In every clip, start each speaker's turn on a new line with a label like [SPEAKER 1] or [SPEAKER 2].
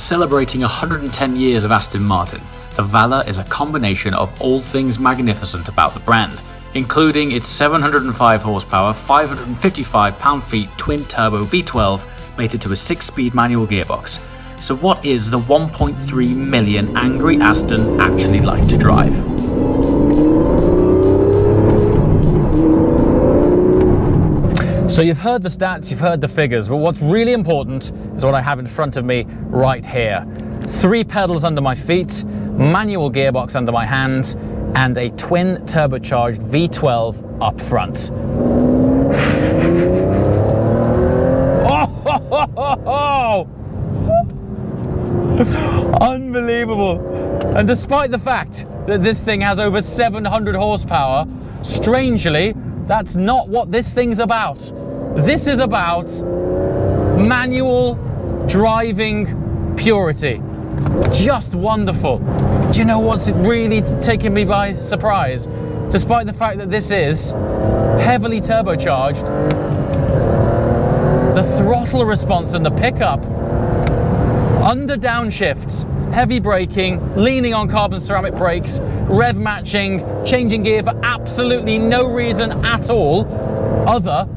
[SPEAKER 1] Celebrating 110 years of Aston Martin, the Valour is a combination of all things magnificent about the brand, including its 705 horsepower, 555 pound-feet twin-turbo V12 mated to a 6-speed manual gearbox. So what is the 1.3 million angry Aston actually like to drive? So you've heard the stats, you've heard the figures, but what's really important is what I have in front of me right here. 3 pedals under my feet, manual gearbox under my hands, and a twin turbocharged V12 up front. Oh! Unbelievable. And despite the fact that this thing has over 700 horsepower, strangely, that's not what this thing's about. This is about manual driving purity. Just wonderful. Do you know what's really taken me by surprise? Despite the fact that this is heavily turbocharged, the throttle response and the pickup, under downshifts, heavy braking, leaning on carbon ceramic brakes, rev matching, changing gear for absolutely no reason at all other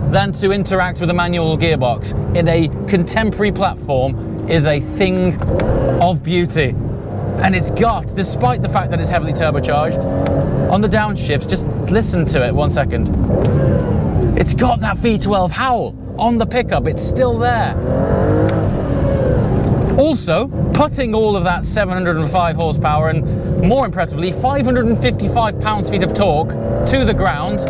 [SPEAKER 1] than to interact with a manual gearbox in a contemporary platform is a thing of beauty. And it's got, despite the fact that it's heavily turbocharged, on the downshifts, just listen to it 1 second. It's got that V12 howl on the pickup, it's still there. Also, putting all of that 705 horsepower and, more impressively, 555 pounds-feet of torque to the ground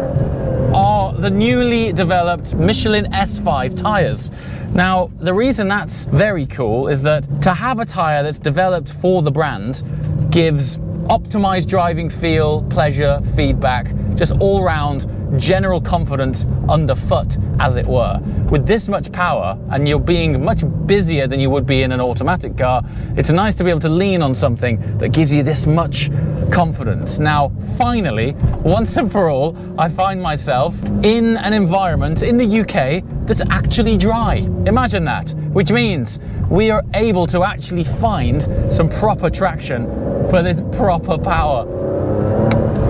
[SPEAKER 1] are the newly developed Michelin S5 tyres. Now, the reason that's very cool is that to have a tyre that's developed for the brand gives optimized driving feel, pleasure, feedback, just all-round general confidence underfoot, as it were. With this much power, and you're being much busier than you would be in an automatic car, it's nice to be able to lean on something that gives you this much confidence. Now, finally, once and for all, I find myself in an environment in the UK that's actually dry. Imagine that, which means we are able to actually find some proper traction for this proper power.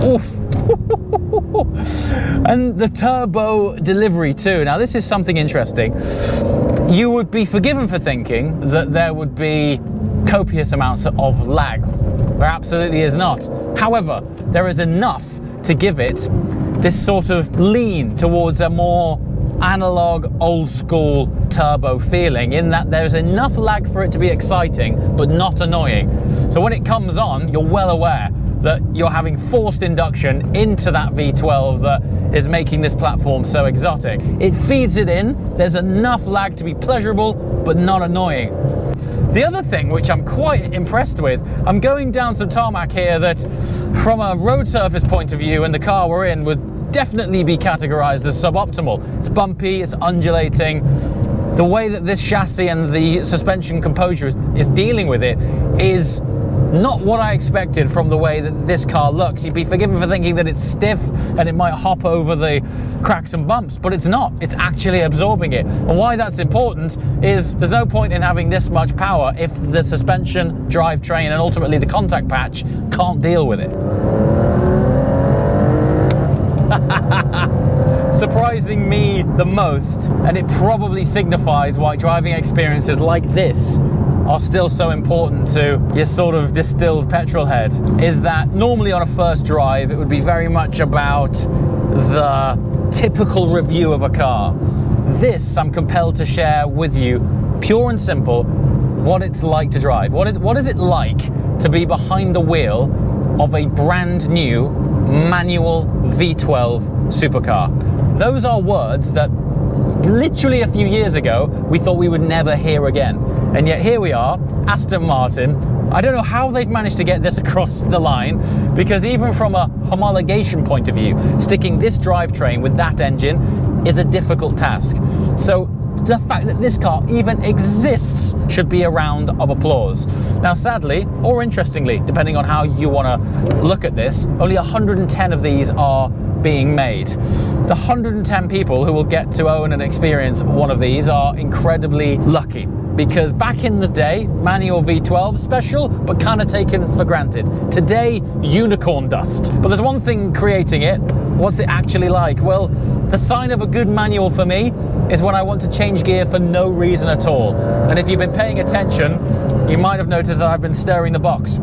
[SPEAKER 1] Oof. And the turbo delivery too. Now this is something interesting. You would be forgiven for thinking that there would be copious amounts of lag. There absolutely is not. However, there is enough to give it this sort of lean towards a more analog, old school turbo feeling, in that there's enough lag for it to be exciting but not annoying. So when it comes on, you're well aware that you're having forced induction into that V12 that is making this platform so exotic. It feeds it in, there's enough lag to be pleasurable but not annoying. The other thing which I'm quite impressed with, I'm going down some tarmac here that from a road surface point of view and the car we're in would definitely be categorized as suboptimal. It's bumpy, it's undulating. The way that this chassis and the suspension composure is dealing with it is not what I expected from the way that this car looks. You'd be forgiven for thinking that it's stiff and it might hop over the cracks and bumps, but it's not. It's actually absorbing it. And why that's important is there's no point in having this much power if the suspension, drivetrain, and ultimately the contact patch can't deal with it. Surprising me the most, and it probably signifies why driving experiences like this are still so important to your sort of distilled petrol head, is that normally on a first drive it would be very much about the typical review of a car. This I'm compelled to share with you, pure and simple, what it's like to drive. What is it like to be behind the wheel of a brand new manual V12 supercar? Those are words that literally a few years ago we thought we would never hear again, and yet here we are, Aston Martin. I don't know how they've managed to get this across the line, because even from a homologation point of view, sticking this drivetrain with that engine is a difficult task. So the fact that this car even exists should be a round of applause. Now sadly, or interestingly, depending on how you want to look at this, only 110 of these are being made. The 110 people who will get to own and experience one of these are incredibly lucky. because back in the day, manual V12, special, but kind of taken for granted. Today, unicorn dust. But there's one thing creating it. What's it actually like? Well, the sign of a good manual for me is when I want to change gear for no reason at all. And if you've been paying attention, you might have noticed that I've been stirring the box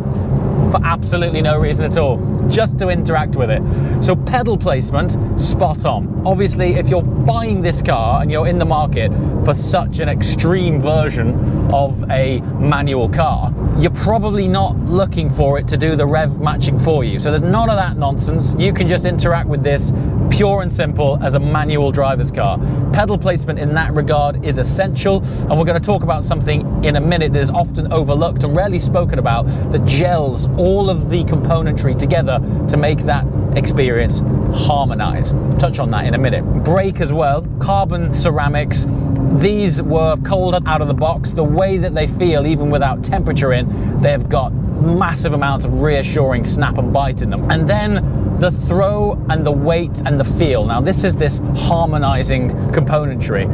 [SPEAKER 1] for absolutely no reason at all, just to interact with it. So pedal placement, spot on. Obviously, if you're buying this car and you're in the market for such an extreme version of a manual car, you're probably not looking for it to do the rev matching for you. So there's none of that nonsense. You can just interact with this pure and simple as a manual driver's car. Pedal placement in that regard is essential, and we're going to talk about something in a minute that is often overlooked and rarely spoken about, that gels all of the componentry together to make that experience harmonize. Touch on that in a minute. Brake as well, carbon ceramics. These were cold out of the box. The way that they feel, even without temperature in, they have got massive amounts of reassuring snap and bite in them. And then the throw and the weight and the feel. Now this is this harmonizing componentry.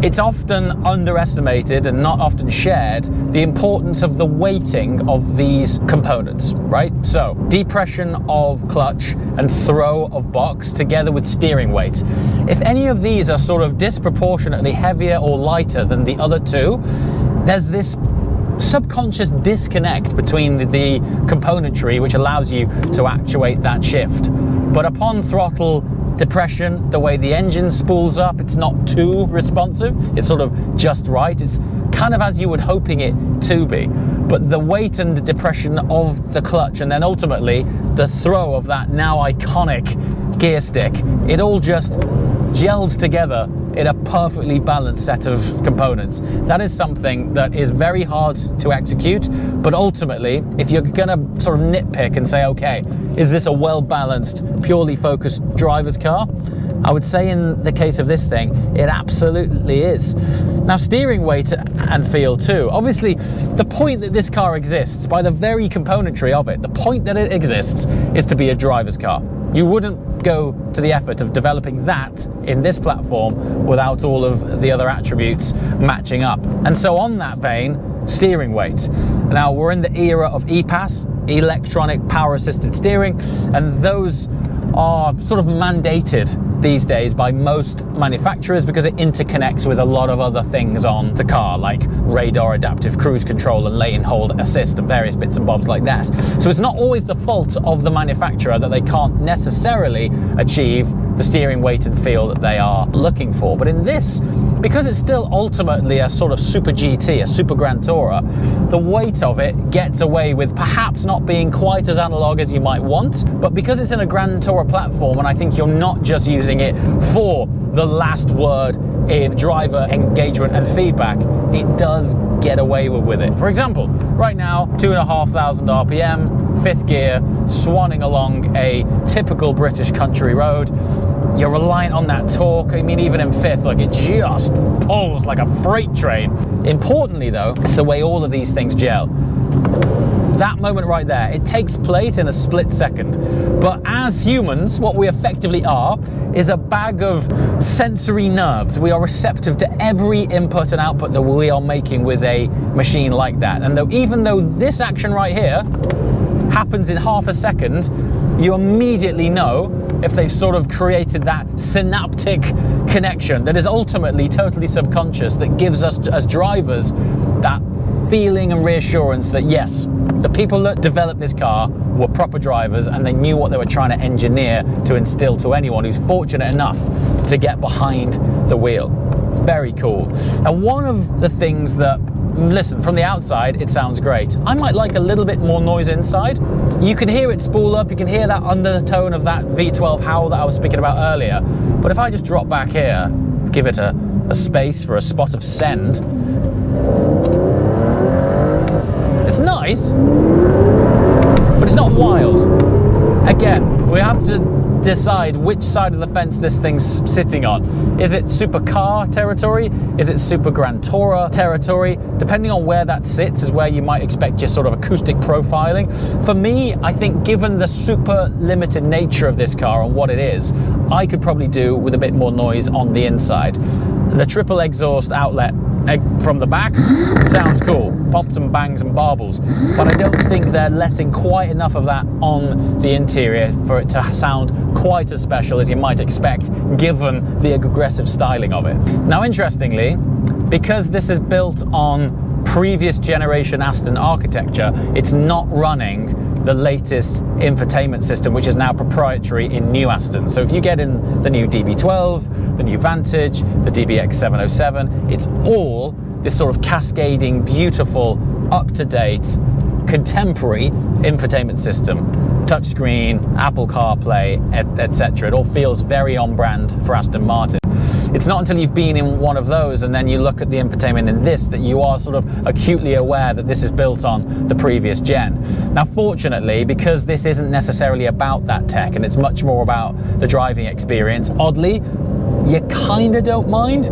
[SPEAKER 1] It's often underestimated and not often shared, the importance of the weighting of these components, right? So depression of clutch and throw of box together with steering weight. If any of these are sort of disproportionately heavier or lighter than the other two, there's this subconscious disconnect between the componentry which allows you to actuate that shift. But upon throttle depression, the way the engine spools up, it's not too responsive, it's sort of just right, it's kind of as you would hoping it to be. But the weight and depression of the clutch, and then ultimately the throw of that now iconic gear stick, it all just gelled together in a perfectly balanced set of components. That is something that is very hard to execute, but ultimately, if you're gonna sort of nitpick and say, okay, is this a well-balanced, purely focused driver's car? I would say in the case of this thing, it absolutely is. Now, steering weight and feel too. Obviously, the point that this car exists, by the very componentry of it, the point that it exists is to be a driver's car. You wouldn't go to the effort of developing that in this platform without all of the other attributes matching up. And so on that vein, steering weight. Now, we're in the era of EPAS, electronic power assisted steering, and those are sort of mandated these days by most manufacturers because it interconnects with a lot of other things on the car, like radar adaptive cruise control and lane hold assist and various bits and bobs like that. So it's not always the fault of the manufacturer that they can't necessarily achieve the steering weight and feel that they are looking for. But in this, because it's still ultimately a sort of super GT, a super Grand Tourer, the weight of it gets away with perhaps not being quite as analog as you might want, but because it's in a Grand Tourer platform, and I think you're not just using it for the last word in driver engagement and feedback, it does get away with it. For example, right now, 2,500 RPM, fifth gear, swanning along a typical British country road. You're reliant on that torque. I mean, even in fifth, like, it just pulls like a freight train. Importantly though, it's the way all of these things gel. That moment right there, it takes place in a split second. But as humans, what we effectively are is a bag of sensory nerves. We are receptive to every input and output that we are making with a machine like that. And even though this action right here happens in half a second, you immediately know if they've sort of created that synaptic connection that is ultimately totally subconscious, that gives us as drivers that feeling and reassurance that yes, the people that developed this car were proper drivers and they knew what they were trying to engineer to instill to anyone who's fortunate enough to get behind the wheel. Very cool. And one of the things that, listen, from the outside, it sounds great. I might like a little bit more noise inside. You can hear it spool up, you can hear that undertone of that V12 howl that I was speaking about earlier. But if I just drop back here, give it a space for a spot of send, it's nice, but it's not wild. Again, we have to decide which side of the fence this thing's sitting on. Is it supercar territory? Is it super Grand Tourer territory? Depending on where that sits is where you might expect your sort of acoustic profiling. For me, I think given the super limited nature of this car and what it is, I could probably do with a bit more noise on the inside. The triple exhaust outlet from the back, sounds cool, pops and bangs and barbles, but I don't think they're letting quite enough of that on the interior for it to sound quite as special as you might expect, given the aggressive styling of it. Now, interestingly, because this is built on previous generation Aston architecture, it's not running the latest infotainment system, which is now proprietary in new Aston. So if you get in the new DB12, the new Vantage, the DBX707, it's all this sort of cascading, beautiful, up-to-date, contemporary infotainment system. Touchscreen, Apple CarPlay, etc. It all feels very on brand for Aston Martin. It's not until you've been in one of those and then you look at the infotainment in this that you are sort of acutely aware that this is built on the previous gen. Now, fortunately, because this isn't necessarily about that tech and it's much more about the driving experience, oddly, you kind of don't mind.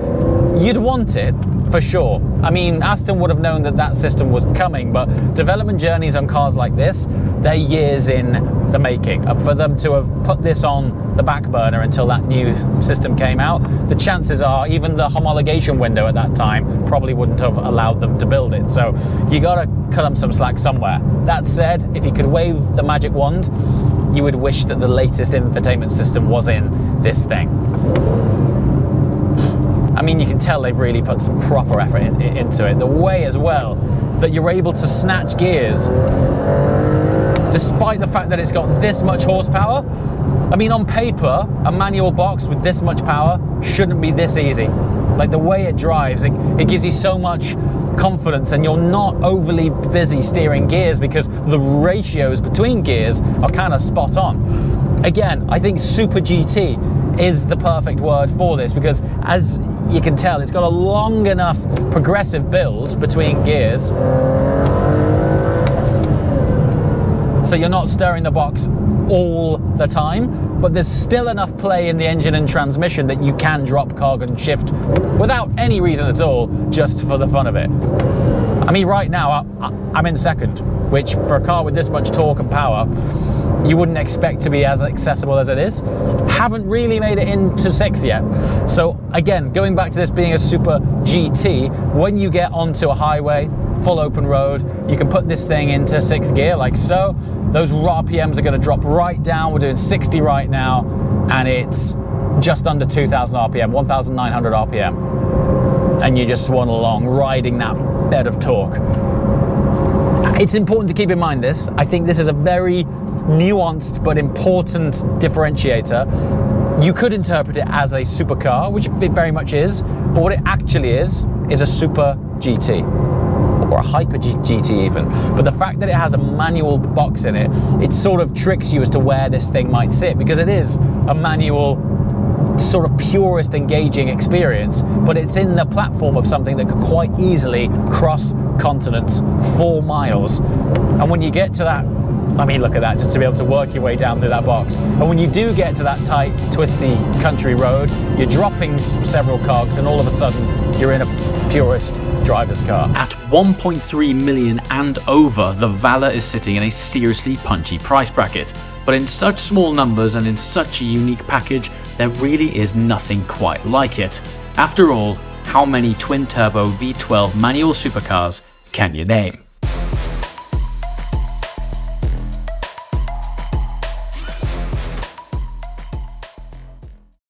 [SPEAKER 1] You'd want it, for sure. I mean, Aston would have known that that system was coming, but development journeys on cars like this, they're years in the making. And for them to have put this on the back burner until that new system came out, the chances are even the homologation window at that time probably wouldn't have allowed them to build it. So you gotta cut them some slack somewhere. That said, if you could wave the magic wand, you would wish that the latest infotainment system was in this thing. I mean, you can tell they've really put some proper effort into it. The way as well that you're able to snatch gears, despite the fact that it's got this much horsepower. I mean, on paper, a manual box with this much power shouldn't be this easy. Like, the way it drives, it gives you so much confidence, and you're not overly busy steering gears because the ratios between gears are kind of spot on. Again, I think Super GT is the perfect word for this, because as you can tell, it's got a long enough progressive build between gears, so you're not stirring the box all the time, but there's still enough play in the engine and transmission that you can drop cog and shift without any reason at all, just for the fun of it. I mean, right now I'm in second, which for a car with this much torque and power, you wouldn't expect to be as accessible as it is. Haven't really made it into sixth yet. So again, going back to this being a Super GT, when you get onto a highway, full open road, you can put this thing into sixth gear like so. Those RPMs are going to drop right down. We're doing 60 right now, and it's just under 2,000 RPM, 1,900 RPM. And you just swan along, riding that bed of torque. It's important to keep in mind this. I think this is a very nuanced but important differentiator. You could interpret it as a supercar, which it very much is, but what it actually is a Super GT. Or a Hyper GT even. But the fact that it has a manual box in it, it sort of tricks you as to where this thing might sit, because it is a manual, sort of purest engaging experience, but it's in the platform of something that could quite easily cross continents 4 miles. And when you get to that, I mean, look at that, just to be able to work your way down through that box. And when you do get to that tight, twisty country road, you're dropping several cogs, and all of a sudden you're in a purest driver's car.
[SPEAKER 2] At 1.3 million and over, the Valour is sitting in a seriously punchy price bracket. But in such small numbers and in such a unique package, there really is nothing quite like it. After all, how many twin-turbo V12 manual supercars can you name?